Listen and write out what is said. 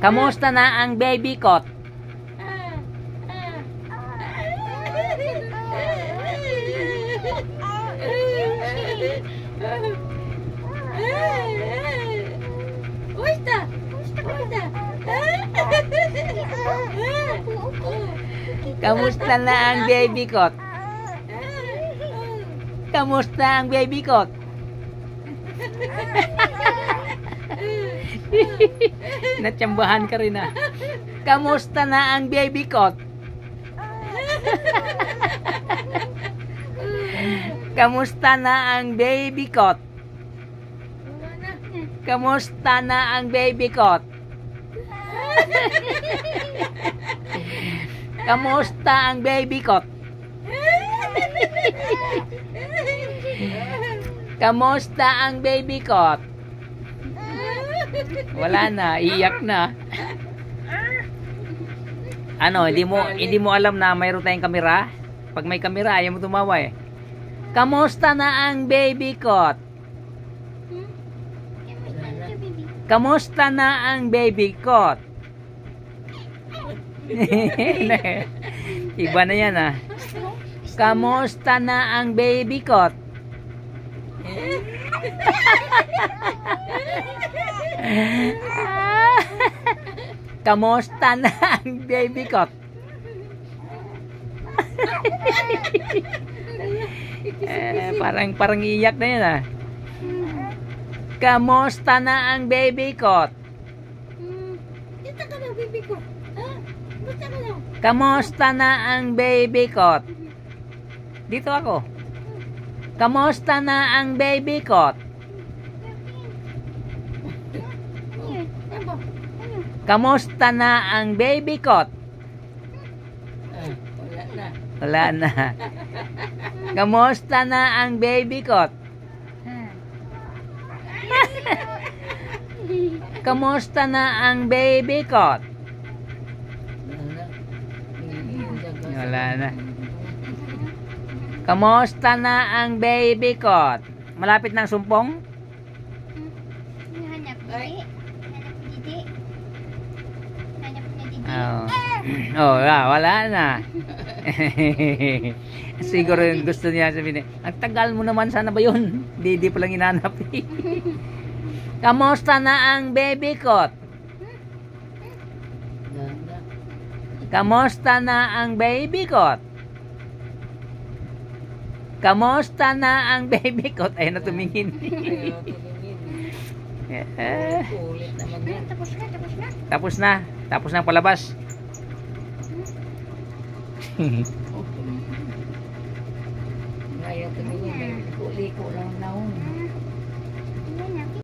Kamusta na ang baby kot? Kamusta na ang baby kot? Kamusta ang baby kot? Natsambahan ka rin ah. Kamusta na ang baby kot? Kamusta na ang baby kot? Kamusta na ang baby kot? Kamusta ang baby kot? Kamusta ang baby kot? Wala na, iyak na. Ano, hindi mo alam na mayroon tayong kamera? Pag may kamera, ayaw mo tumawa eh. Kamusta na ang baby kot? Kamusta na ang baby kot? Iba na yan ah. Kamusta na ang baby kot? Kamusta na ang baby kot? Parang iyak na yan ah. Kamusta na ang baby kot? Dito ka na, baby ko. Basta ka na. Kamusta na ang baby kot? Dito ako. Kamusta na ang baby kot? Kamusta na ang baby kot? Wala na. Kamusta na ang baby kot? Kamusta na ang baby kot? Wala na. Kamusta na ang baby kot? Malapit ng sumpong? Hanap ko Didi. Hanap niya Didi. Oh, wala na. Siguro yung gusto niya sabihin, ang tagal mo naman, sana ba yun? Didi pa lang hinanap. Kamusta na ang baby kot? Kamusta na ang baby kot? Kamusta na ang baby kot? Ayun na tumingin. Tapos na. Tapos na ang palabas. Ayaw tumingin. Liko lang naon.